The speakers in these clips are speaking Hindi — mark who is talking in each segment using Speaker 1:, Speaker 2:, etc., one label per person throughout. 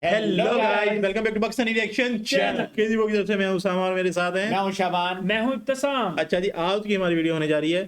Speaker 1: Hello guys, welcome back to Pakistani reaction channel. KG की तरफ से मैं उसामा और मेरे साथ हैं
Speaker 2: मैं हूं शाबान।
Speaker 3: मैं हूं इब्तिसाम।
Speaker 1: अच्छा जी, आज की हमारी वीडियो होने जा रही है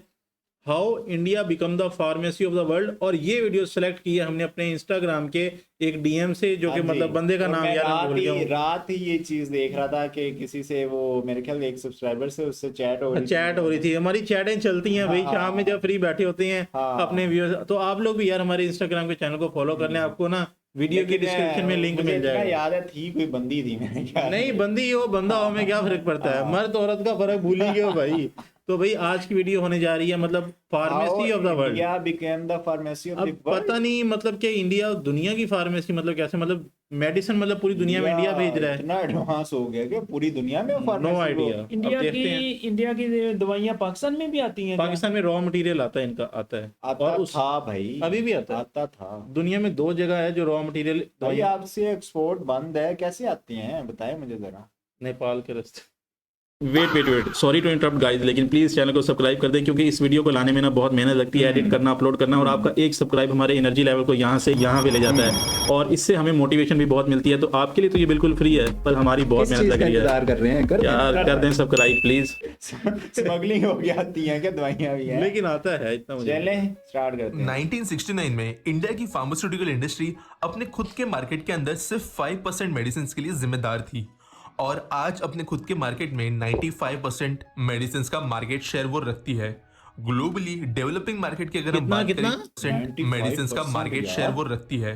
Speaker 1: how India become the pharmacy of the world. और ये वीडियो सेलेक्ट की है हमने अपने इंस्टाग्राम के एक डीएम से, जो कि
Speaker 2: हाँ जी।
Speaker 1: मतलब बंदे का
Speaker 2: और
Speaker 1: नाम
Speaker 2: मैं
Speaker 1: यार मैं भूल गया हूँ।
Speaker 2: रात ही ये चीज देख रहा था कि किसी से वो मेरे ख्याल एक सब्सक्राइबर से उससे चैट हो रही
Speaker 1: चैट हो रही थी, हमारी चैटें चलती हैं भाई
Speaker 2: हाँ।
Speaker 1: शाम में जब फ्री बैठे होते हैं
Speaker 2: हाँ।
Speaker 1: अपने व्यूअर्स। तो आप लोग भी यार हमारे इंस्टाग्राम के चैनल को फॉलो कर लें, आपको ना वीडियो की
Speaker 2: लेकिन
Speaker 1: डिस्क्रिप्शन में लिंक
Speaker 2: मुझे
Speaker 1: मिल
Speaker 2: इतना
Speaker 1: जाएगा।
Speaker 2: याद है थी कोई बंदी थी मेरे ख्याल
Speaker 1: नहीं,
Speaker 2: में।
Speaker 1: बंदी हो बंदा हो में क्या फर्क पड़ता है,
Speaker 2: हाँ।
Speaker 1: मर्द औरत का फर्क भूल ही गए हो भाई। तो भाई आज की वीडियो होने जा रही है मतलब pharmacy of the world.
Speaker 2: India became the pharmacy of
Speaker 1: अब
Speaker 2: द वर्ल्ड।
Speaker 1: पता नहीं मतलब कि इंडिया दुनिया की फार्मेसी मतलब कैसे, मतलब मेडिसिन मतलब पूरी दुनिया में इंडिया भेज रहा है।
Speaker 2: इतना एडवांस हो गया कि पूरी दुनिया में
Speaker 1: नो
Speaker 2: फार्मेसी
Speaker 1: आइडिया। अब देखते हैं।
Speaker 3: इंडिया की दवाइयां पाकिस्तान में भी आती हैं क्या?
Speaker 1: पाकिस्तान में रॉ मटेरियल आता है, इनका आता है
Speaker 2: आता
Speaker 1: और उस
Speaker 2: था भाई,
Speaker 1: अभी भी आता है।
Speaker 2: आता था
Speaker 1: दुनिया में 2 जगह है जो रॉ मटेरियल
Speaker 2: भाई। आपसे एक्सपोर्ट बंद है, कैसे आती हैं बताएं मुझे जरा।
Speaker 1: नेपाल के रास्ते। Wait sorry to interrupt guys, लेकिन प्लीज चैनल को सब्सक्राइब कर दें क्योंकि इस वीडियो को लाने में ना बहुत मेहनत लगती है, एडिट करना, अपलोड करना, और आपका एक सब्सक्राइब हमारे एनर्जी लेवल को यहाँ से यहाँ पे ले जाता है और इससे हमें मोटिवेशन भी बहुत मिलती है। तो आपके लिए तो ये बिल्कुल फ्री है, पर हमारी बहुत मेहनत लग रही है।
Speaker 2: इंतजार कर रहे हैं
Speaker 1: यार कर दें सब्सक्राइब प्लीज।
Speaker 2: स्मगलिंग हो गया, आती हैं क्या दवाइयां भी हैं?
Speaker 1: लेकिन आता है इतना मुझे।
Speaker 2: चले स्टार्ट करते हैं।
Speaker 4: 1969 में इंडिया की फार्मास्यूटिकल इंडस्ट्री अपने खुद के मार्केट के अंदर सिर्फ 5% मेडिसिन के लिए जिम्मेदार थी और आज अपने खुद के मार्केट में 95% मेडिसिन का मार्केट शेयर वो रखती है। ग्लोबली डेवलपिंग मार्केट की अगर हम बात करें,
Speaker 2: 95%
Speaker 4: मेडिसिन का मार्केट शेयर
Speaker 2: यार।
Speaker 4: वो रखती है।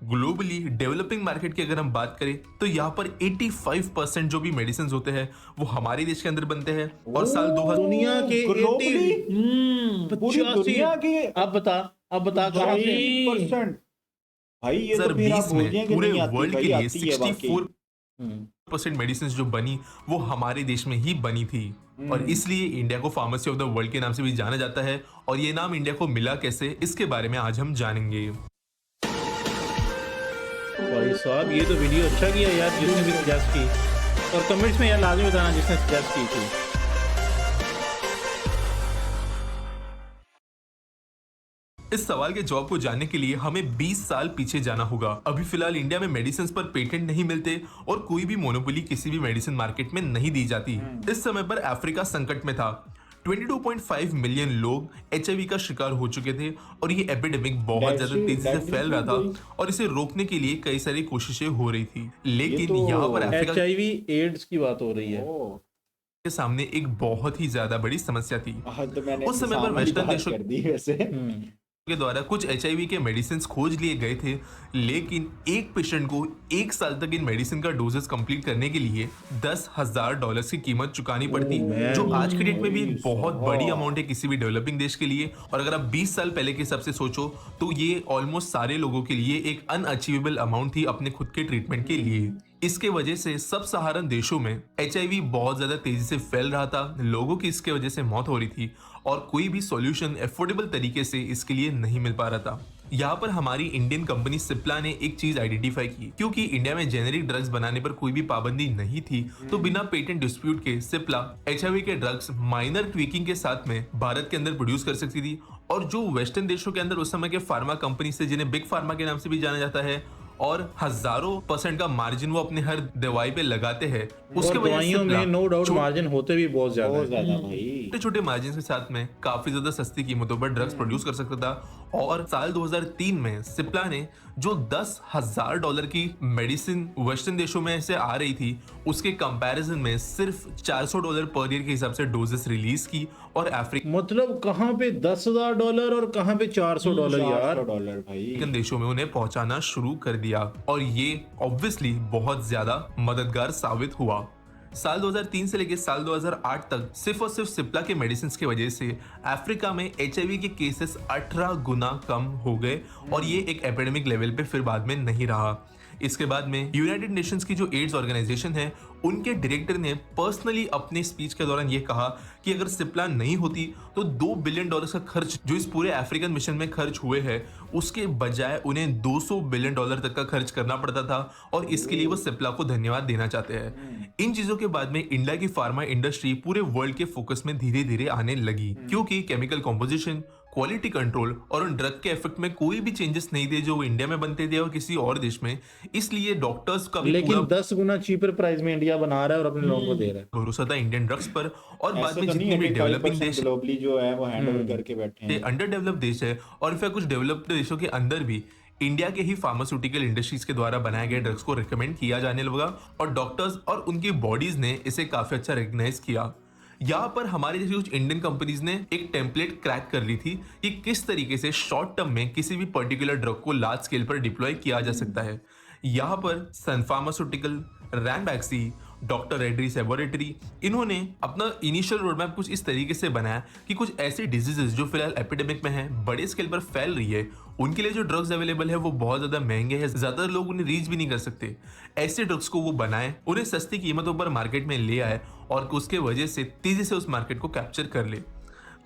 Speaker 4: ग्लोबली डेवलपिंग मार्केट की अगर हम बात करें तो यहाँ पर 85% जो भी मेडिसिन होते हैं वो हमारे देश के अंदर बनते हैं और साल 2000
Speaker 1: दुनिया के
Speaker 2: ग्लोबली पूरी
Speaker 1: 85
Speaker 2: दुनिया के
Speaker 1: अब बता कहाँ से?
Speaker 2: 80% भाई ये तो फिर आप
Speaker 4: 2020
Speaker 2: बोल
Speaker 4: में
Speaker 2: दिए कि
Speaker 4: पूरे
Speaker 2: नहीं आती
Speaker 4: वर्ल्ड
Speaker 2: भाई,
Speaker 4: के लिए
Speaker 2: आती है वाकई।
Speaker 4: 64% मेडिसिन जो बनी वो हमारे देश में ही बनी थी और इसलिए इंडिया को फार्मेसी ऑफ द वर्ल्ड के नाम से भी जाना जाता है। और ये नाम इंडिया को मिला कैसे, इसके बारे में आज हम जानेंगे।
Speaker 1: भाई साहब ये तो वीडियो अच्छा किया यार जिसने भी सजेस्ट की, और कमेंट्स में यार लाजमी बताना जिसने सजेस्ट की थी।
Speaker 4: इस सवाल के जवाब को जानने के लिए हमें 20 साल पीछे जाना होगा। अभी फिलहाल इंडिया में मेडिसिन पर पेटेंट नहीं मिलते और कोई भी मोनोपोली किसी भी मेडिसिन मार्केट में नहीं दी जाती। इस समय पर अफ्रीका संकट में था। 22.5 मिलियन लोग HIV का शिकार हो चुके थे और ये एपिडेमिक बहुत ज्यादा तेजी से फैल रहा था और इसे रोकने के लिए कई सारी कोशिशें हो रही थी। लेकिन यहाँ पर अफ्रीका
Speaker 1: HIV एड्स की बात हो रही है।
Speaker 4: के सामने एक बहुत ही ज्यादा बड़ी समस्या थी।
Speaker 2: तो मैंने
Speaker 4: उस समय पर
Speaker 2: सामने
Speaker 4: वेस्टर्न
Speaker 2: बात
Speaker 4: देशों
Speaker 2: कर दी वैसे।
Speaker 4: के द्वारा कुछ HIV के मेडिसिन खोज लिए गए थे, लेकिन एक पेशेंट को 1 साल तक इन मेडिसिन का डोजेस कंप्लीट करने के लिए $10,000 की कीमत चुकानी पड़ती, जो आज के डेट में भी एक बहुत बड़ी अमाउंट है किसी भी डेवलपिंग देश के लिए। और अगर आप 20 साल पहले के हिसाब से सोचो तो ये ऑलमोस्ट सारे लोगों के लिए एक अनअचीवेबल अमाउंट थी अपने खुद के ट्रीटमेंट के लिए। इसके वजह से सब सहारन देशों में HIV बहुत ज्यादा तेजी से फैल रहा था, लोगों की इसके वजह से मौत हो रही थी और कोई भी सॉल्यूशन एफोर्डेबल तरीके से इसके लिए नहीं मिल पा रहा था। यहाँ पर हमारी इंडियन कंपनी सिप्ला ने एक चीज आइडेंटिफाई की, क्योंकि इंडिया में जेनेरिक ड्रग्स बनाने पर कोई भी पाबंदी नहीं थी, तो बिना पेटेंट डिस्प्यूट के सिप्ला HIV के ड्रग्स माइनर ट्वीकिंग के साथ में भारत के अंदर प्रोड्यूस कर सकती थी। और जो वेस्टर्न देशों के अंदर उस समय के फार्मा कंपनी से, जिन्हें बिग फार्मा के नाम से भी जाना जाता है, और हजारों % का मार्जिन वो अपने हर दवाई पे लगाते हैं, उसके वजह से
Speaker 1: में नो डाउट मार्जिन होते भी बहुत ज्यादा
Speaker 2: भाई
Speaker 4: छोटे छोटे मार्जिन के साथ में काफी ज्यादा सस्ती कीमतों पर ड्रग्स प्रोड्यूस कर सकता था। और साल 2003 में सिप्ला ने जो $10,000 की मेडिसिन वेस्टर्न देशों में से आ रही थी, उसके कंपैरिजन में सिर्फ $400 पर ईयर के हिसाब से डोजेस रिलीज की और अफ्रीकन
Speaker 1: मतलब कहाँ पे $10,000 और कहाँ पे $400 यार।
Speaker 2: $400 भाई
Speaker 4: देशों में उन्हें पहुंचाना शुरू कर दिया और ये ऑब्वियसली बहुत ज्यादा मददगार साबित हुआ। साल 2003 से लेकर साल 2008 तक सिर्फ और सिर्फ सिप्ला के मेडिसिन की वजह से अफ्रीका में HIV के केसेस 18 गुना कम हो गए और ये एक एपिडेमिक लेवल पे फिर बाद में नहीं रहा। इसके बाद में यूनाइटेड नेशंस की जो एड्स ऑर्गेनाइजेशन है, उनके डायरेक्टर ने पर्सनली अपने स्पीच के दौरान ये कहा कि अगर सिप्ला नहीं होती तो $2 बिलियन का खर्च जो इस पूरे अफ्रीकन मिशन में खर्च हुए हैं, उसके बजाय उन्हें $200 बिलियन तक का खर्च करना पड़ता था और इसके लिए वो सिप्ला को धन्यवाद देना चाहते हैं। इन चीजों के बाद में इंडिया की फार्मा इंडस्ट्री पूरे वर्ल्ड के फोकस में धीरे धीरे आने लगी, क्योंकि केमिकल कॉम्पोजिशन, क्वालिटी कंट्रोल और उन ड्रग के इफेक्ट में कोई भी चेंजेस नहीं थे जो इंडिया में बनते थे और किसी और देश में। इसलिए डॉक्टर्स का भी
Speaker 1: लेकिन
Speaker 4: पूरा
Speaker 1: 10 गुना चीपर प्राइस में इंडिया बना रहा है और अपने लोगों को दे रहा है।
Speaker 4: भरोसा था इंडियन ड्रग्स पर। और बाद
Speaker 2: ऐसे
Speaker 4: में
Speaker 2: तो नहीं
Speaker 4: जितने भी
Speaker 2: है,
Speaker 4: डेवलपिंग देश
Speaker 2: ग्लोबली जो है वो हैंड ओवर करके बैठे हैं।
Speaker 4: अंडर डेवलप्ड देश है और फिर कुछ डेवलप्ड देशों के अंदर भी इंडिया के ही फार्मास्यूटिकल इंडस्ट्रीज के द्वारा बनाए गए ड्रग्स को रिकमेंड किया जाने लगा और डॉक्टर्स और उनकी बॉडीज ने इसे काफी अच्छा रिकग्नाइज किया। यहाँ पर हमारे जैसी कुछ इंडियन कंपनीज ने एक टेम्पलेट क्रैक कर ली थी कि किस तरीके से शॉर्ट टर्म में किसी भी पर्टिकुलर ड्रग को लार्ज स्केल पर डिप्लॉय किया जा सकता है। यहाँ पर सन फार्मास्यूटिकल, रैनबैक्सी, डॉक्टर रेड्डीज लेबोरेटरी, इन्होंने अपना इनिशियल रोड मैप कुछ इस तरीके से बनाया कि कुछ ऐसी डिजीजेस जो फिलहाल एपिडेमिक में हैं, बड़े स्केल पर फैल रही है, उनके लिए जो ड्रग्स अवेलेबल है वो बहुत ज्यादा महंगे हैं, ज्यादातर लोग उन्हें रीच भी नहीं कर सकते। ऐसे ड्रग्स को वो बनाए, उन्हें सस्ती कीमतों पर मार्केट में ले आए और उसके वजह से तेजी से उस मार्केट को कैप्चर कर ले।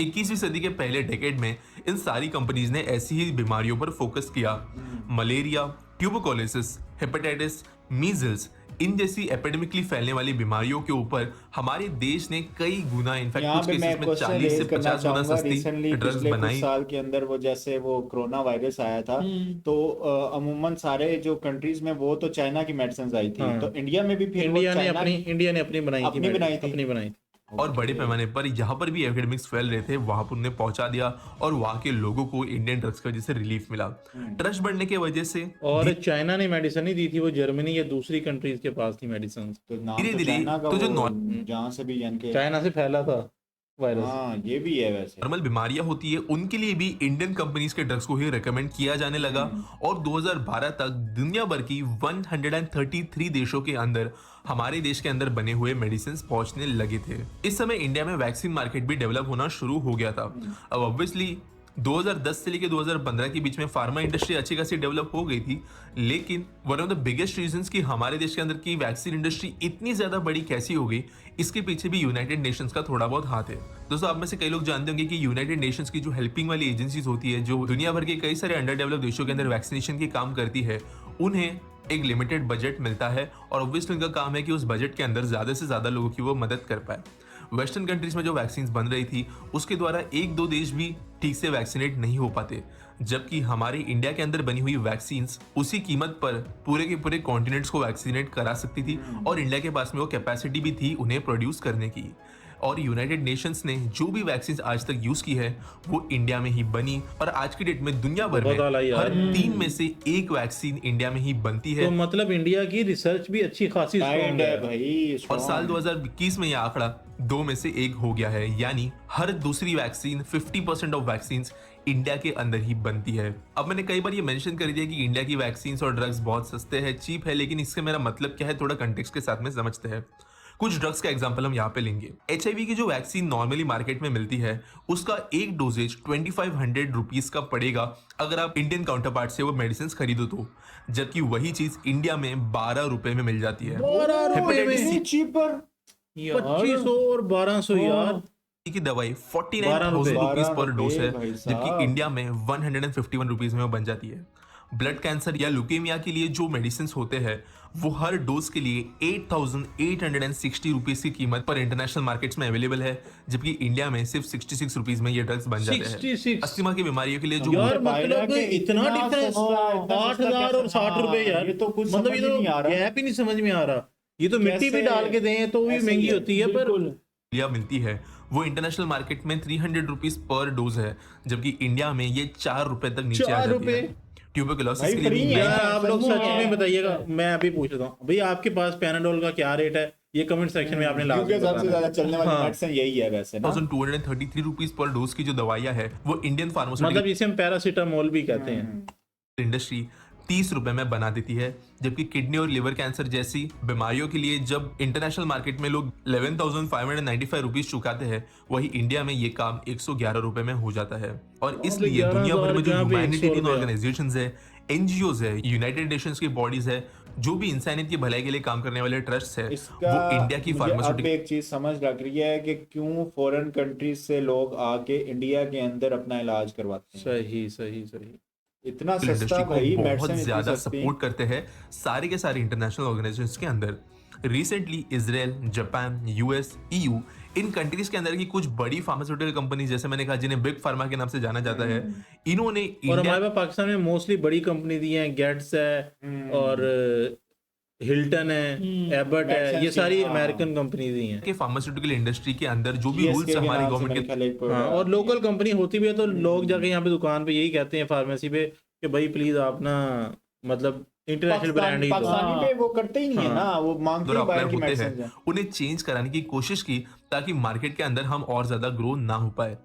Speaker 4: 21वीं सदी के पहले डेकेड में इन सारी कंपनीज ने ऐसी ही बीमारियों पर फोकस किया। मलेरिया, ट्यूबरकुलोसिस, हेपेटाइटिस, मीजल्स, इन जैसी एपिडेमिकली फैलने वाली बीमारियों के ऊपर हमारे देश ने कई गुना, इनफैक्ट
Speaker 2: यहाँ
Speaker 4: कुछ
Speaker 2: पे मैं
Speaker 4: केसेस में
Speaker 2: क्वेश्चन
Speaker 4: 40 से
Speaker 2: रेज करना
Speaker 4: 50 गुना
Speaker 2: चाहूंगा।
Speaker 4: सस्ती
Speaker 2: रिसेंटली
Speaker 4: ड्रग्स
Speaker 2: पिछले कुछ
Speaker 4: बनाई।
Speaker 2: साल के अंदर वो जैसे वो कोरोना वायरस आया था, तो अमूमन सारे जो कंट्रीज में वो तो चाइना की मेडिसिन आई थी,
Speaker 1: हाँ।
Speaker 2: तो इंडिया में भी फिर वो
Speaker 1: इंडिया ने
Speaker 2: चाइना
Speaker 1: अपनी बनाई थी,
Speaker 2: अपनी बनाई थी।
Speaker 1: अपनी बनाई थी।
Speaker 4: और बड़े पैमाने पर जहां पर भी एपिडेमिक्स फैल रहे थे वहां पर उन्हें पहुंचा दिया और वहां के लोगों को इंडियन ड्रग्स की वजह से रिलीफ मिला। ट्रस्ट बढ़ने की वजह से
Speaker 1: और चाइना ने मेडिसिन नहीं दी थी, वो जर्मनी या दूसरी कंट्रीज के पास थी मेडिसिन।
Speaker 2: तो नाम
Speaker 4: धीरे
Speaker 2: तो
Speaker 4: धीरे
Speaker 2: चाइना का
Speaker 4: तो जो
Speaker 2: वो जहाँ से भी यानी कि
Speaker 1: चाइना से फैला था वायरस।
Speaker 2: हाँ ये भी है वैसे।
Speaker 4: नॉर्मल बीमारियां होती है उनके लिए भी इंडियन कंपनीज के ड्रग्स को ही रेकमेंड किया जाने लगा और 2012 तक दुनिया भर की 133 देशों के अंदर हमारे देश के अंदर बने हुए मेडिसिन पहुंचने लगे थे। इस समय इंडिया में वैक्सीन मार्केट भी डेवलप होना शुरू हो गया था। अब ऑब्वियसली 2010 से लेकर 2015 के बीच में फार्मा इंडस्ट्री अच्छी खासी डेवलप हो गई थी, लेकिन one of the biggest reasons कि हमारे देश के अंदर की वैक्सीन इंडस्ट्री इतनी ज्यादा बड़ी कैसी हो गई, इसके पीछे भी यूनाइटेड नेशंस का थोड़ा बहुत हाथ है। दोस्तों, आप में से कई लोग जानते होंगे कि यूनाइटेड नेशंस की जो हेल्पिंग वाली एजेंसीज होती है, जो दुनिया भर के कई सारे अंडर डेवलप देशों के अंदर वैक्सीनेशन की काम करती है, उन्हें एक लिमिटेड बजट मिलता है और ऑब्वियसली उनका काम है कि उस बजट के अंदर ज्यादा से ज्यादा लोगों की वो मदद कर पाए। वेस्टर्न कंट्रीज में जो वैक्सीन बन रही थी उसके द्वारा एक दो देश भी ठीक से वैक्सीनेट नहीं हो पाते, जबकि हमारे इंडिया के अंदर बनी हुई वैक्सीन उसी कीमत पर पूरे के पूरे कॉन्टिनेंट्स को वैक्सीनेट करा सकती थी और इंडिया के पास में वो कैपेसिटी भी थी उन्हें प्रोड्यूस करने की। और यूनाइटेड नेशंस ने जो भी वैक्सीन आज तक यूज की है वो इंडिया में ही बनी और आज की डेट में दुनिया भर में हर 3 में से 1 वैक्सीन इंडिया में ही बनती है।
Speaker 1: तो मतलब इंडिया की रिसर्च भी अच्छी खासी स्ट्रांग है
Speaker 2: भाई।
Speaker 4: और साल 2021 में यह आंकड़ा 2 में से 1 हो गया है, यानी हर दूसरी वैक्सीन 50% ऑफ वैक्सीन इंडिया के अंदर ही बनती है। अब मैंने कई बार ये मेंशन कर दिया कि इंडिया की वैक्सीन और ड्रग्स बहुत सस्ते हैं, चीप है, लेकिन इससे मेरा मतलब क्या है थोड़ा कंटेक्स्ट के साथ में समझते हैं। कुछ ड्रग्स का एग्जांपल हम यहाँ पे लेंगे। HIV की जो वैक्सीन नॉर्मली मार्केट में मिलती है उसका एक डोजेज 2500 रुपीज का पड़ेगा अगर आप इंडियन काउंटर पार्ट से वो मेडिसिन खरीदो तो, जबकि वही चीज इंडिया में 12 रुपए में मिल जाती है। हेपेटाइटिस सी
Speaker 2: चीपर
Speaker 1: 2500 और 1200 यार
Speaker 4: की दवाई 49,000 रुपीज पर डोज है,
Speaker 2: भाई
Speaker 4: जबकि इंडिया में 151 रुपीज में वो बन जाती है। ब्लड कैंसर या ल्यूकेमिया के लिए जो मेडिसिन होते हैं वो हर डोज के लिए 8,860 रुपीज की कीमत पर इंटरनेशनल मार्केट्स में अवेलेबल है, जबकि इंडिया में सिर्फ 66 रुपीज में ये ड्रग्स बन जाते हैं।
Speaker 1: 66
Speaker 4: अस्थमा की बीमारियों के लिए जो
Speaker 1: यार मतलब इतना डिफरेंस 8,000 और 60 रुपए यार,
Speaker 2: ये तो कुछ
Speaker 1: मतलब ये
Speaker 2: समझ ही
Speaker 1: तो
Speaker 2: नहीं आ रहा।
Speaker 1: गैप ही नहीं समझ में आ रहा। ये तो मिट्टी भी
Speaker 2: कैसे-
Speaker 1: डाल के दें तो भी
Speaker 2: ऐसे
Speaker 1: महंगी
Speaker 2: ही है,
Speaker 1: होती है, पर
Speaker 4: लिया मिलती है वो इंटरनेशनल मार्केट में 300 रुपीज पर डोज है, जबकि इंडिया में ये 4 रुपए तक नीचे आ
Speaker 1: 4
Speaker 4: जाती
Speaker 1: रुपए?
Speaker 4: है। ट्यूबरकुलोसिस
Speaker 2: भाई
Speaker 4: के लिए भी
Speaker 2: फ्री है।
Speaker 1: यार आप लोग
Speaker 2: सच में
Speaker 1: सच में बताइएगा, मैं अभी पूछ रहा हूँ भैया आपके पास पैनाडोल का क्या रेट है, ये कमेंट सेक्शन में आपने
Speaker 2: क्योंकि
Speaker 1: लाजमी
Speaker 2: सबसे ज्यादा
Speaker 1: बताना।
Speaker 2: चलने वाली
Speaker 1: हाँ।
Speaker 2: मेडिसिन यही है वैसे ना।
Speaker 4: 1233 रुपीज पर डोज की जो दवाइयां है वो इंडियन फार्मास्यूटिकल
Speaker 1: मतलब इसे हम पैरासीटामोल भी कहते हैं।
Speaker 4: इंडस्ट्री 30 रुपए में बना देती है, जबकि किडनी और लिवर कैंसर जैसी बीमारियों के लिए जब इंटरनेशनल मार्केट में लोग 11,595 रुपीज चुकाते हैं, वही इंडिया में ये काम 111 रुपए में हो जाता है। और इसलिए
Speaker 1: 11,000
Speaker 4: दुनिया भर में जो
Speaker 1: जहाँ पे 100
Speaker 4: ह्यूमैनिटेरियन
Speaker 1: रुपया।
Speaker 4: ऑर्गेनाइजेशंस है, NGOs है, यूनाइटेड नेशंस की बॉडीज है, जो भी इंसानियत की भलाई के लिए काम करने वाले ट्रस्ट है,
Speaker 2: इसका
Speaker 4: वो इंडिया की
Speaker 2: मुझे अब
Speaker 4: फार्मास्यूटिकल
Speaker 2: एक चीज समझ लग रही है कि क्यों फॉरेन कंट्रीज से लोग आके इंडिया के अंदर अपना इलाज करवाते हैं।
Speaker 1: सही सही सही।
Speaker 2: इतना सस्ता
Speaker 4: इंडस्ट्री
Speaker 2: भाई
Speaker 4: को
Speaker 2: मेडिसिन
Speaker 4: बहुत
Speaker 2: इतनी
Speaker 4: ज्यादा
Speaker 2: सस्ती।
Speaker 4: सपोर्ट करते हैं सारे के सारे इंटरनेशनल ऑर्गेनाइजेशंस के अंदर। Recently Israel, Japan, US, EU इन कंट्रीज के अंदर की कुछ बड़ी फार्मास्यूटिकल कंपनी, जैसे मैंने कहा जिन्हें बिग फार्मा के नाम से जाना जाता है, इन्होंने
Speaker 1: और
Speaker 4: इंडिया
Speaker 1: हमारे पास पाकिस्तान में मोस्टली बड़ी कंपनी दी हैं, गेट्स है और हिल्टन है, एबर्ट है, ये
Speaker 2: Medicine
Speaker 1: सारी
Speaker 2: की, हाँ।
Speaker 1: अमेरिकन कंपनी दी हैं।
Speaker 4: के फार्मास्यूटिकल इंडस्ट्री के अंदर जो भी
Speaker 2: GSK
Speaker 4: रूल्स
Speaker 2: के
Speaker 4: हमारी
Speaker 2: नाम से
Speaker 4: गवर्नमेंट
Speaker 2: मेरे
Speaker 4: के
Speaker 2: ख्याल एक
Speaker 1: हाँ,
Speaker 2: product
Speaker 1: और लोकल कंपनी होती भी है तो लोग
Speaker 2: हम्म।
Speaker 1: जाके यहाँ पे दुकान पे यही कहते हैं फार्मेसी पे कि भाई प्लीज आप ना मतलब इंटरनेशनल ब्रांड ही दो।
Speaker 2: पाकिस्तानी पे वो करते ही नहीं है
Speaker 1: हाँ।
Speaker 2: ना, वो मांगते ही
Speaker 4: अप्लाई
Speaker 2: बाहर की
Speaker 4: होते
Speaker 2: मेडिसिन
Speaker 4: हैं, उन्हें चेंज कराने की कोशिश की ताकि मार्केट के अंदर हम और ज्यादा ग्रो ना हो पाए।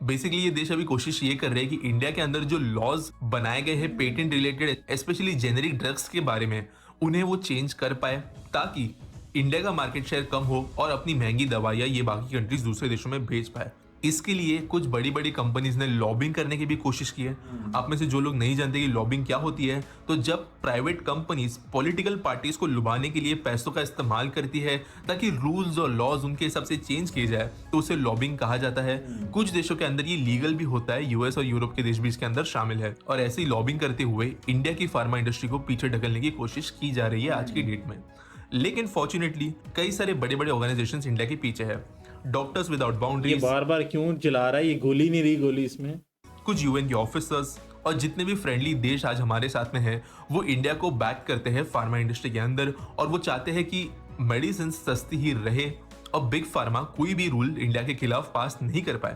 Speaker 4: बेसिकली ये देश अभी कोशिश ये कर रहे हैं कि इंडिया के अंदर जो लॉज बनाए गए हैं patent related specially generic drugs के बारे में, उन्हें वो चेंज कर पाए ताकि इंडिया का मार्केट शेयर कम हो और अपनी महंगी दवाइयाँ ये बाकी कंट्रीज दूसरे देशों में भेज पाए। इसके लिए कुछ बड़ी बड़ी कंपनीज ने लॉबिंग करने की भी कोशिश की है। आप में से जो लोग नहीं जानते कि लॉबिंग क्या होती है, तो जब प्राइवेट कंपनीज पॉलिटिकल पार्टीज को लुभाने के लिए पैसों का इस्तेमाल करती है ताकि रूल्स और लॉज उनके हिसाब से चेंज किए जाए, तो उसे लॉबिंग कहा जाता है। कुछ देशों के अंदर ये लीगल भी होता है, यूएस और यूरोप के देश भी इसके अंदर शामिल है। और ऐसी लॉबिंग करते हुए इंडिया की फार्मा इंडस्ट्री को पीछे ढकलने की कोशिश की जा रही है आज की डेट में। लेकिन फॉर्चुनेटली कई सारे बड़े बड़े ऑर्गेनाइजेशंस इंडिया के पीछे है। डॉक्टर्स विदाउट
Speaker 1: ये
Speaker 4: बाउंड्रीज,
Speaker 1: बार बार क्यों चला रहा है, ये गोली नहीं रही गोली इसमें।
Speaker 4: कुछ यूएन के ऑफिसर्स और जितने भी फ्रेंडली देश आज हमारे साथ में हैं, वो इंडिया को बैक करते हैं फार्मा इंडस्ट्री के अंदर, और वो चाहते हैं कि मेडिसिन सस्ती ही रहे और बिग फार्मा कोई भी रूल इंडिया के खिलाफ पास नहीं कर पाए।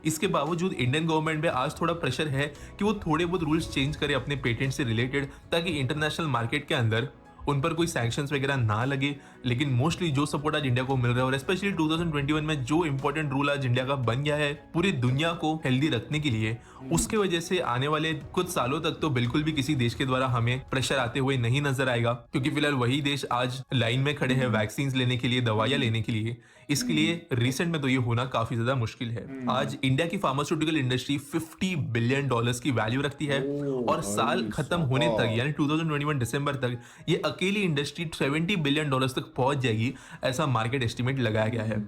Speaker 4: इसके बावजूद इंडियन गवर्नमेंट में आज थोड़ा प्रेशर है कि वो थोड़े बहुत रूल्स चेंज करे अपने पेटेंट से रिलेटेड, ताकि इंटरनेशनल मार्केट के अंदर उन पर कोई सैंक्शंस वगैरह ना लगे। लेकिन मोस्टली जो सपोर्ट आज इंडिया को मिल रहा है, और स्पेशली 2021 में जो इंपॉर्टेंट रूल आज इंडिया का बन गया है पूरी दुनिया को हेल्दी रखने के लिए, उसके वजह से आने वाले कुछ सालों तक तो बिल्कुल भी किसी देश के द्वारा हमें प्रेशर आते हुए नहीं नजर आएगा, क्योंकि फिलहाल वही देश आज लाइन में खड़े हैं वैक्सीन लेने के लिए, दवाइयां लेने के लिए। इसके लिए रिसेंट में तो ये होना काफी ज्यादा मुश्किल है। आज इंडिया की फार्मास्यूटिकल इंडस्ट्री $50 बिलियन की वैल्यू रखती है, और साल खत्म होने तक यानी 2021 दिसंबर तक ये अकेली इंडस्ट्री $70 बिलियन तक पहुंच जाएगी, ऐसा मार्केट एस्टिमेट लगाया गया है।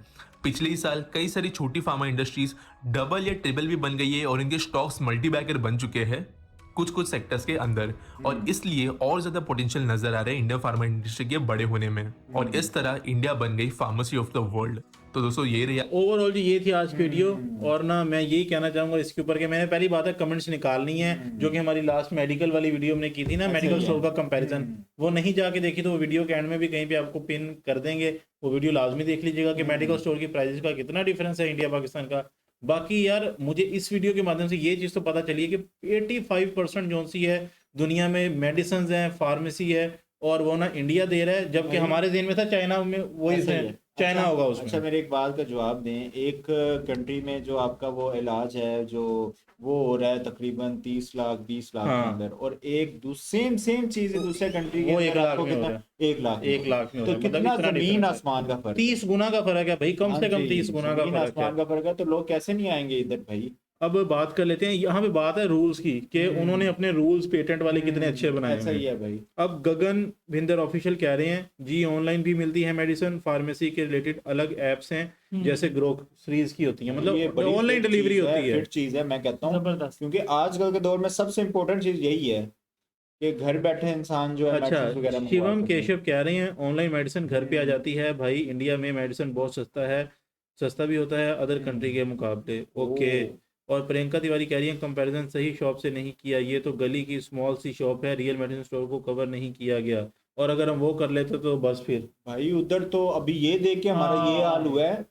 Speaker 4: पिछले ही साल कई सारी छोटी फार्मा इंडस्ट्रीज डबल या ट्रिपल भी बन गई है, और इनके स्टॉक्स मल्टीबैगर बन चुके हैं कुछ सेक्टर्स के अंदर, और इसलिए और ज्यादा पोटेंशियल नजर आ रहा है इंडियन फार्मा इंडस्ट्री के बड़े होने में, और इस तरह इंडिया बन गई फार्मेसी ऑफ द वर्ल्ड। तो दोस्तों ये रही
Speaker 1: ओवरऑल ये थी आज की वीडियो। और ना मैं यही कहना चाहूंगा इसके ऊपर कि मैंने पहली बात है कमेंट्स निकालनी है, जो कि हमारी लास्ट मेडिकल वाली वीडियो हमने की थी ना, मेडिकल स्टोर का कंपैरिजन, वो नहीं जाके देखी तो वो वीडियो के एंड में भी कहीं पे आपको पिन कर देंगे, वो वीडियो लाजमी देख लीजिएगा कि मेडिकल स्टोर की प्राइसेस का कितना डिफरेंस है इंडिया पाकिस्तान का। बाकी यार मुझे इस वीडियो के माध्यम से ये चीज़ तो पता चली है कि 85% जो सी है दुनिया में मेडिसिन है, फार्मेसी है, और वो ना इंडिया दे रहा है, जबकि हमारे ज़हन में था चाइना में वही चाइना होगा उसमें।
Speaker 2: अच्छा मेरे एक बात का जवाब दें, एक कंट्री में जो आपका वो इलाज है जो वो हो रहा है तकरीबन 30 लाख 20 लाख के अंदर, और एक सेम चीज है दूसरे कंट्री के
Speaker 1: वो 1
Speaker 2: अंदर
Speaker 1: लाख
Speaker 2: आपको
Speaker 1: में हो
Speaker 2: कितना
Speaker 1: रहा है।
Speaker 2: 1 लाख
Speaker 1: 1 लाख में हो
Speaker 2: तो
Speaker 1: रहा है, मतलब
Speaker 2: कितना
Speaker 1: इतना
Speaker 2: जमीन
Speaker 1: difference है।
Speaker 2: आसमान का फर्क
Speaker 1: 30 गुना का फर्क है भाई, कम से कम
Speaker 2: हाँ जी,
Speaker 1: 30 गुना का
Speaker 2: जमीन
Speaker 1: फर्क है।
Speaker 2: आसमान का फर्क है, तो लोग कैसे नहीं आएंगे इधर भाई।
Speaker 1: अब बात कर लेते हैं, यहाँ पे बात है रूल्स की कि उन्होंने अपने रूल्स पेटेंट वाले कितने अच्छे बनाए
Speaker 2: ऐसा
Speaker 1: हुए
Speaker 2: ही
Speaker 1: हैं।
Speaker 2: है भाई।
Speaker 1: अब गगन भिंदर ऑफिशियल कह रहे हैं जी ऑनलाइन भी मिलती है मेडिसिन, फार्मेसी के रिलेटेड अलग एप्स हैं जैसे ग्रोसरीज की होती है,
Speaker 2: ये
Speaker 1: मतलब
Speaker 2: बड़ी
Speaker 1: ऑनलाइन
Speaker 2: फिट
Speaker 1: डिलीवरी
Speaker 2: चीज
Speaker 1: होती है।
Speaker 2: फिट चीज है मैं कहता हूँ,
Speaker 3: जबरदस्त।
Speaker 2: क्योंकि आजकल के दौर में सबसे इम्पोर्टेंट चीज यही है कि घर बैठे इंसान जो है
Speaker 1: अच्छा,
Speaker 2: medicines वगैरह मंगवा
Speaker 1: शिवम
Speaker 2: सके।
Speaker 1: केशव कह रहे हैं ऑनलाइन मेडिसिन घर पे आ जाती है भाई, इंडिया में मेडिसिन बहुत सस्ता है, सस्ता भी होता है अदर कंट्री के मुकाबले। ओके। और प्रियंका तिवारी कह रही है कंपैरिजन सही शॉप से नहीं किया, ये तो गली की स्मॉल सी शॉप है, रियल मेडिसिन स्टोर को कवर नहीं किया गया, और अगर हम वो कर लेते तो बस फिर
Speaker 2: भाई उधर तो अभी ये देख के हमारा ये हाल हुआ है,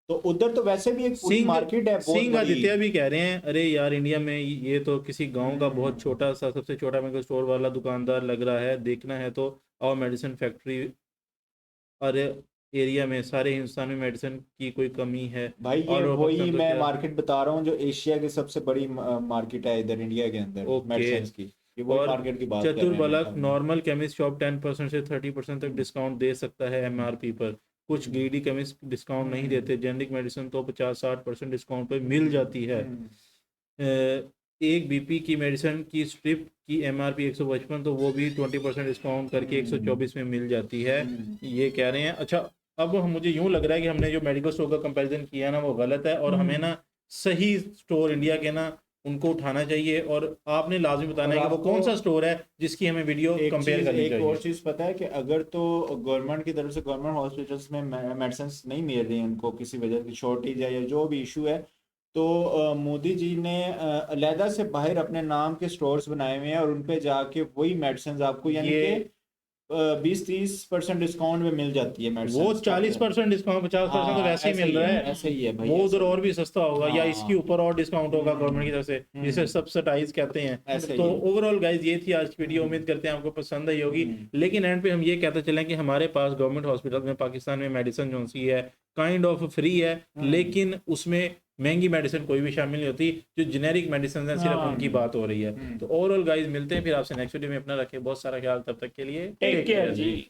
Speaker 2: तो उधर तो वैसे भी एक पूरी मार्केट है बहुत
Speaker 1: सिंह
Speaker 2: बड़ी।
Speaker 1: आदित्य भी कह रहे हैं अरे यार इंडिया में ये तो किसी गांव का बहुत छोटा सा सबसे छोटा मेडिकल स्टोर वाला दुकानदार लग रहा है, देखना है तो और मेडिसिन फैक्ट्री और एरिया में सारे हिंदुस्तान में मेडिसिन की कोई कमी है
Speaker 2: भाई ये
Speaker 1: और
Speaker 2: वही
Speaker 1: पाकिस्तान तो
Speaker 2: मैं
Speaker 1: क्या-
Speaker 2: मार्केट बता रहा हूँ जो एशिया की सबसे बड़ी मार्केट है इधर इंडिया के अंदर
Speaker 1: ओके।
Speaker 2: मेडिसिन की, ये वही
Speaker 1: और
Speaker 2: मार्केट की बात कर
Speaker 1: चतुर
Speaker 2: रहे हैं
Speaker 1: बलक
Speaker 2: हम।
Speaker 1: नॉर्मल केमिस्ट शॉप 10% से 30% तक डिस्काउंट दे सकता है एमआरपी पर, कुछ ग्रीडी केमिस्ट डिस्काउंट नहीं देते, जेनरिक मेडिसिन तो 50-60% डिस्काउंट पर मिल जाती है। एक बीपी की मेडिसिन की स्ट्रिप की एमआरपी 155 तो वो भी 20% डिस्काउंट करके 124 में मिल जाती है, ये कह रहे हैं। अच्छा अब मुझे यूं लग रहा है कि हमने जो मेडिकल स्टोर का कंपैरिजन किया ना वो गलत है, और हमें ना सही स्टोर इंडिया के ना उनको उठाना चाहिए और आपने लाजमी बताना है कि वो
Speaker 2: आपको-
Speaker 1: कौन सा स्टोर है जिसकी हमें वीडियो कंपेयर करनी
Speaker 2: एक
Speaker 1: चाहिए।
Speaker 2: और चीज पता है कि अगर तो गवर्नमेंट की तरफ से गवर्नमेंट हॉस्पिटल्स में मेडिसिन नहीं मिल रही हैं उनको किसी वजह की शॉर्टेज है या जो भी इशू है, तो मोदी जी ने अलहदा से बाहर अपने नाम के स्टोर्स बनाए हुए हैं और उन पे जाके वही मेडिसिन आपको यानी
Speaker 1: ये-
Speaker 2: कि 20-30% डिस्काउंट में मिल जाती है मेडिसिन।
Speaker 1: वो 40% डिस्काउंट 50% तो वैसे ही मिल रहा है,
Speaker 2: ऐसे ही है भाई,
Speaker 1: वो
Speaker 2: ऐसे
Speaker 1: उधर
Speaker 2: ही
Speaker 1: और भी सस्ता होगा या
Speaker 2: हाँ।
Speaker 1: इसके ऊपर और डिस्काउंट होगा गवर्नमेंट की तरफ से, जिसे सब्सिडाइज कहते हैं।
Speaker 2: ऐसे
Speaker 1: तो
Speaker 2: ही।
Speaker 1: ओवरऑल गाइज ये थी आज की वीडियो, उम्मीद करते हैं आपको पसंद आई होगी। लेकिन एंड पे हम ये कहते चलें कि हमारे पास गवर्नमेंट हॉस्पिटल में पाकिस्तान में मेडिसिन जो सी है काइंड ऑफ फ्री है, लेकिन उसमें महंगी मेडिसिन कोई भी शामिल नहीं होती, जो जेनेरिक मेडिसिन है सिर्फ उनकी बात हो रही है। तो ओवरऑल गाइज मिलते हैं फिर आपसे नेक्स्ट वीडियो में, अपना रखें बहुत सारा ख्याल, तब तक के लिए
Speaker 3: टेक केयर जी।